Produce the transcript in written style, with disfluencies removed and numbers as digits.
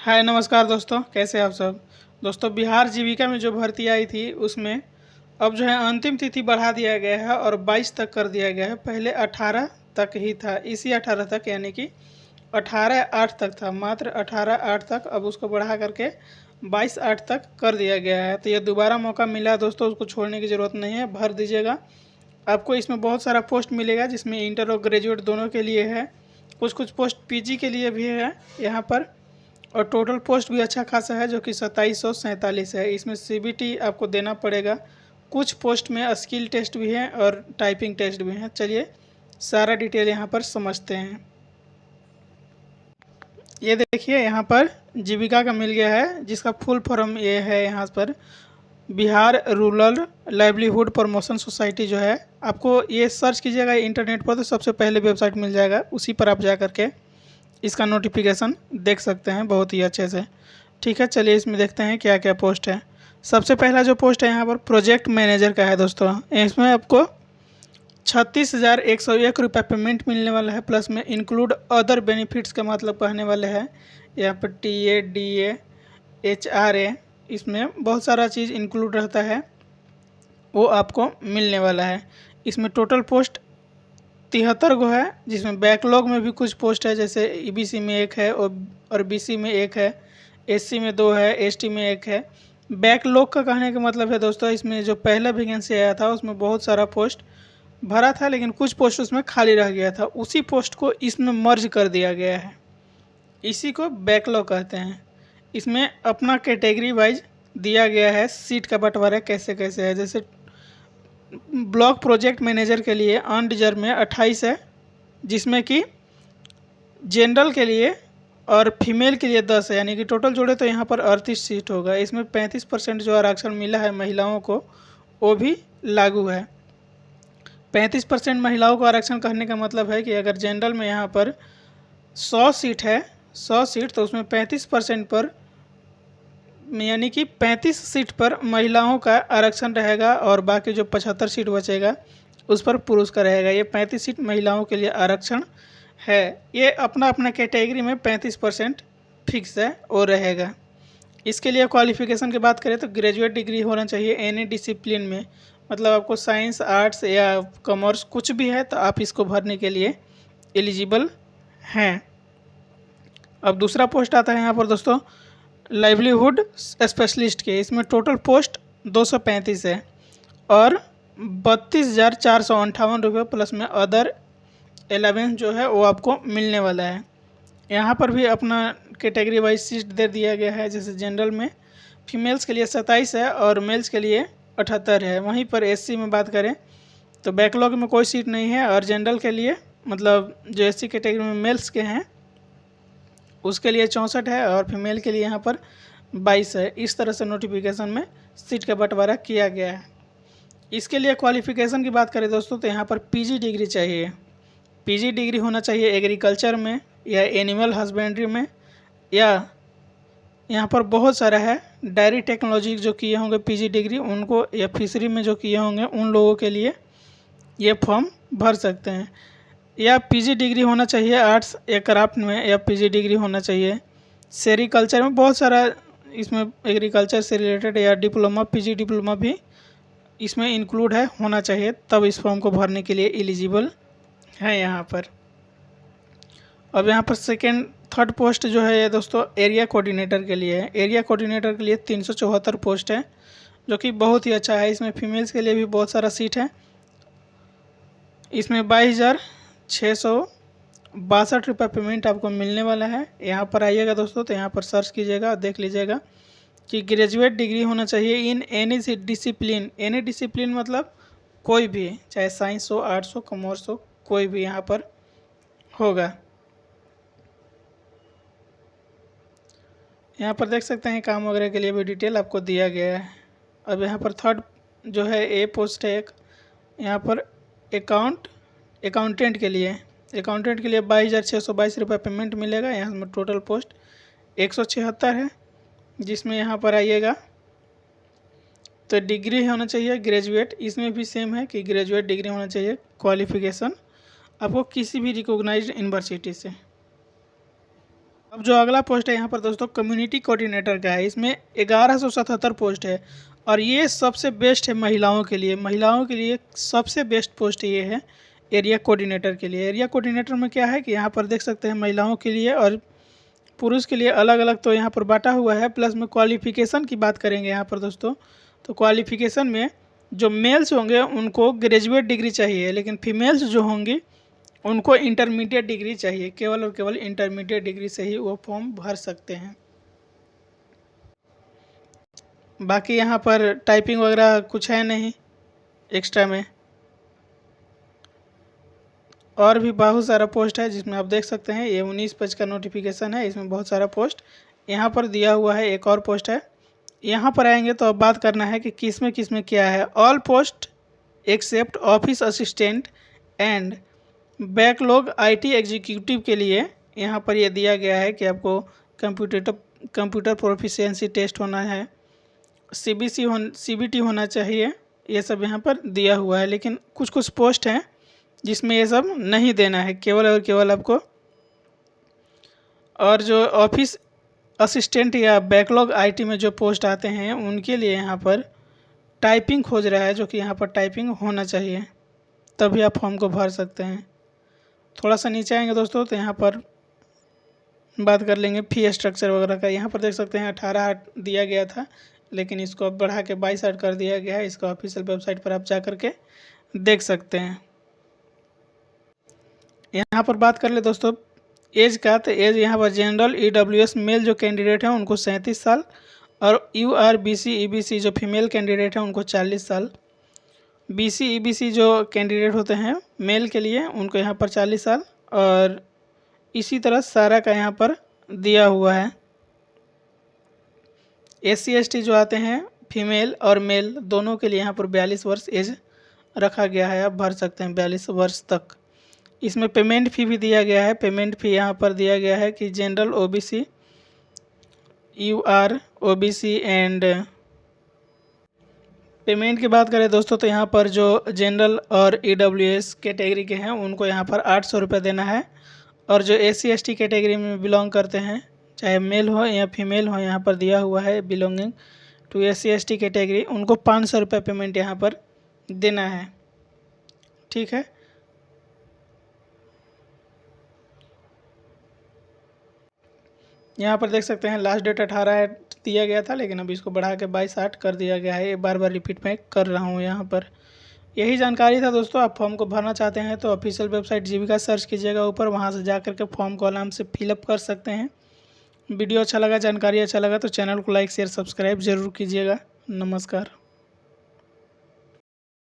हाय नमस्कार दोस्तों, कैसे हैं आप सब। दोस्तों, बिहार जीविका में जो भर्ती आई थी उसमें अब जो है अंतिम तिथि बढ़ा दिया गया है और 22 तक कर दिया गया है। पहले 18 तक ही था, इसी 18 तक यानी कि 18/8 तक था, मात्र 18/8 तक। अब उसको बढ़ा करके 22/8 तक कर दिया गया है। तो ये दोबारा मौका मिला है दोस्तों, उसको छोड़ने की ज़रूरत नहीं है, भर दीजिएगा। आपको इसमें बहुत सारा पोस्ट मिलेगा जिसमें इंटर और ग्रेजुएट दोनों के लिए है। कुछ कुछ पोस्ट पीजी के लिए भी है यहाँ पर। और टोटल पोस्ट भी अच्छा खासा है जो कि 2747 है। इसमें सीबीटी आपको देना पड़ेगा। कुछ पोस्ट में स्किल टेस्ट भी है और टाइपिंग टेस्ट भी है। चलिए सारा डिटेल यहाँ पर समझते हैं। ये देखिए यहाँ पर जीविका का मिल गया है, जिसका फुल फॉर्म ये है यहाँ पर Bihar rural livelihood promotion society जो है। आपको ये सर्च कीजिएगा इंटरनेट पर तो सबसे पहले वेबसाइट मिल जाएगा, उसी पर आप जा करके इसका नोटिफिकेशन देख सकते हैं बहुत ही अच्छे से। ठीक है, चलिए इसमें देखते हैं क्या क्या पोस्ट है। सबसे पहला जो पोस्ट है यहाँ पर प्रोजेक्ट मैनेजर का है दोस्तों। इसमें आपको 36,101 रुपये पेमेंट मिलने वाला है, प्लस में इंक्लूड अदर बेनिफिट्स का मतलब कहने वाले हैं। यहाँ पर TA DA HRA, इसमें बहुत सारा चीज़ इंक्लूड रहता है, वो आपको मिलने वाला है। इसमें टोटल पोस्ट 73 गो है, जिसमें बैकलॉग में भी कुछ पोस्ट है, जैसे EBC में एक है और BC में एक है, SC में 2 है, ST में एक है। बैकलॉग का कहने का मतलब है दोस्तों, इसमें जो पहला वैकेंसी आया था उसमें बहुत सारा पोस्ट भरा था, लेकिन कुछ पोस्ट उसमें खाली रह गया था, उसी पोस्ट को इसमें मर्ज कर दिया गया है। इसी को बैकलॉग कहते हैं। इसमें अपना कैटेगरी वाइज दिया गया है, सीट का बंटवारा कैसे कैसे है। जैसे ब्लॉक प्रोजेक्ट मैनेजर के लिए अनरिजर्व में 28 है, जिसमें कि जनरल के लिए और फीमेल के लिए 10 है, यानी कि टोटल जोड़े तो यहाँ पर 38 सीट होगा। इसमें 35% जो आरक्षण मिला है महिलाओं को, वो भी लागू है। 35% महिलाओं को आरक्षण कहने का मतलब है कि अगर जनरल में यहाँ पर 100 सीट है, 100 सीट, तो उसमें 35% पर यानी कि 35 सीट पर महिलाओं का आरक्षण रहेगा और बाकी जो 75 सीट बचेगा उस पर पुरुष का रहेगा। ये 35 सीट महिलाओं के लिए आरक्षण है। ये अपना अपना कैटेगरी में 35% फिक्स है और रहेगा। इसके लिए क्वालिफ़िकेशन की बात करें तो ग्रेजुएट डिग्री होना चाहिए एनी डिसिप्लिन में, मतलब आपको साइंस आर्ट्स या कॉमर्स कुछ भी है तो आप इसको भरने के लिए एलिजिबल हैं। अब दूसरा पोस्ट आता है यहाँ पर दोस्तों लाइवलीहुड स्पेशलिस्ट के। इसमें टोटल पोस्ट 235 है और 32,458 रुपये, प्लस में अदर 11 जो है वो आपको मिलने वाला है। यहाँ पर भी अपना कैटेगरी वाइज सीट दे दिया गया है। जैसे जनरल में फीमेल्स के लिए 27 है और मेल्स के लिए 78 है। वहीं पर SC में बात करें तो बैकलॉग में कोई सीट नहीं है और जनरल के लिए मतलब जो SC कैटेगरी में मेल्स के हैं उसके लिए 64 है और फीमेल के लिए यहाँ पर 22 है। इस तरह से नोटिफिकेशन में सीट का बंटवारा किया गया है। इसके लिए क्वालिफ़िकेशन की बात करें दोस्तों तो यहाँ पर PG डिग्री चाहिए। PG डिग्री होना चाहिए एग्रीकल्चर में या एनिमल हस्बेंड्री में, या यहाँ पर बहुत सारा है डायरी टेक्नोलॉजी जो किए होंगे PG डिग्री उनको, या फिशरी में जो किए होंगे उन लोगों के लिए ये फॉर्म भर सकते हैं। या PG डिग्री होना चाहिए आर्ट्स या क्राफ्ट में, या PG डिग्री होना चाहिए सेरिकल्चर में। बहुत सारा इसमें एग्रीकल्चर से रिलेटेड या डिप्लोमा PG डिप्लोमा भी इसमें इंक्लूड है, होना चाहिए, तब इस फॉर्म को भरने के लिए एलिजिबल है यहाँ पर। अब यहाँ पर थर्ड पोस्ट जो है ये दोस्तों एरिया कोऑर्डिनेटर के लिए है। एरिया कोऑर्डिनेटर के लिए 374 पोस्ट है, जो कि बहुत ही अच्छा है। इसमें फीमेल्स के लिए भी बहुत सारा सीट है। इसमें 22,662 रुपये पेमेंट आपको मिलने वाला है। यहाँ पर आइएगा दोस्तों तो यहाँ पर सर्च कीजिएगा, देख लीजिएगा कि ग्रेजुएट डिग्री होना चाहिए in any discipline. Any discipline मतलब कोई भी, चाहे साइंस हो, आर्ट्स हो, कॉमर्स हो, कोई भी यहाँ पर होगा। यहाँ पर देख सकते हैं काम वगैरह के लिए भी डिटेल आपको दिया गया है। अब यहाँ पर थर्ड जो है ए पोस्ट है एक, यहाँ पर अकाउंटेंट के लिए 22,622 रुपये पेमेंट मिलेगा। यहाँ में टोटल पोस्ट 176 है, जिसमें यहाँ पर आइएगा तो डिग्री होना चाहिए ग्रेजुएट। इसमें भी सेम है कि ग्रेजुएट डिग्री होना चाहिए, क्वालिफ़िकेशन आपको किसी भी रिकॉग्नाइज्ड यूनिवर्सिटी से। अब जो अगला पोस्ट है यहाँ पर दोस्तों कम्युनिटी कोऑर्डिनेटर का है। इसमें 1177 पोस्ट है और ये सबसे बेस्ट है महिलाओं के लिए। महिलाओं के लिए सबसे बेस्ट पोस्ट ये है एरिया कोऑर्डिनेटर के लिए। एरिया कोऑर्डिनेटर में क्या है कि यहाँ पर देख सकते हैं महिलाओं के लिए और पुरुष के लिए अलग अलग तो यहाँ पर बांटा हुआ है। प्लस में क्वालिफिकेशन की बात करेंगे यहाँ पर दोस्तों, तो क्वालिफिकेशन में जो मेल्स होंगे उनको ग्रेजुएट डिग्री चाहिए, लेकिन फीमेल्स जो होंगी उनको इंटरमीडिएट डिग्री चाहिए। केवल और केवल इंटरमीडिएट डिग्री से ही वो फॉर्म भर सकते हैं। बाकी यहाँ पर टाइपिंग वगैरह कुछ है नहीं एक्स्ट्रा में। और भी बहुत सारा पोस्ट है जिसमें आप देख सकते हैं ये 19 पेज का नोटिफिकेशन है। इसमें बहुत सारा पोस्ट यहाँ पर दिया हुआ है। एक और पोस्ट है, यहाँ पर आएंगे तो अब बात करना है कि किस में क्या है। All post except office assistant and backlog IT executive के लिए यहाँ पर ये दिया गया है कि आपको कंप्यूटर प्रोफिशिएंसी टेस्ट होना है, सीबीटी होना चाहिए। ये सब यहाँ पर दिया हुआ है, लेकिन कुछ पोस्ट हैं जिसमें ये सब नहीं देना है, केवल और केवल आपको। और जो ऑफिस असिस्टेंट या बैकलॉग आईटी में जो पोस्ट आते हैं उनके लिए यहाँ पर टाइपिंग खोज रहा है, जो कि यहाँ पर टाइपिंग होना चाहिए, तभी आप फॉर्म को भर सकते हैं। थोड़ा सा नीचे आएंगे दोस्तों तो यहाँ पर बात कर लेंगे फी स्ट्रक्चर वगैरह का। यहाँ पर देख सकते हैं 18 दिया गया था, लेकिन इसको अब बढ़ा के 22 कर दिया गया है। इसका ऑफिशियल वेबसाइट पर आप जा कर के देख सकते हैं। यहाँ पर बात कर ले दोस्तों एज का, तो एज यहाँ पर जनरल EWS मेल जो कैंडिडेट हैं उनको 37 साल और URBC EBC जो फीमेल कैंडिडेट हैं उनको 40 साल। BC EBC जो कैंडिडेट होते हैं मेल के लिए उनको यहाँ पर 40 साल और इसी तरह सारा का यहाँ पर दिया हुआ है। SC ST जो आते हैं फीमेल और मेल दोनों के लिए यहाँ पर 42 वर्ष एज रखा गया है। आप भर सकते हैं 42 वर्ष तक। इसमें पेमेंट फ़ी भी दिया गया है। पेमेंट फ़ी यहाँ पर दिया गया है कि general OBC UR OBC and payment की बात करें दोस्तों तो यहाँ पर जो जनरल और EWS कैटेगरी के हैं उनको यहाँ पर 800 रुपये देना है। और जो SC ST कैटेगरी में बिलोंग करते हैं चाहे मेल हो या फीमेल हो, यहाँ पर दिया हुआ है belonging to SC ST category, उनको 500 रुपये पेमेंट यहाँ पर देना है। ठीक है, यहाँ पर देख सकते हैं लास्ट डेट 18 दिया गया था, लेकिन अब इसको बढ़ा के 22 कर दिया गया है। ये बार रिपीट मैं कर रहा हूँ यहाँ पर। यही जानकारी था दोस्तों। आप फॉर्म को भरना चाहते हैं तो ऑफिशियल वेबसाइट जीविका सर्च कीजिएगा ऊपर, वहाँ से जा कर के फॉर्म को आराम से फिलअप कर सकते हैं। वीडियो अच्छा लगा, जानकारी अच्छा लगा तो चैनल को लाइक शेयर सब्सक्राइब ज़रूर कीजिएगा। नमस्कार।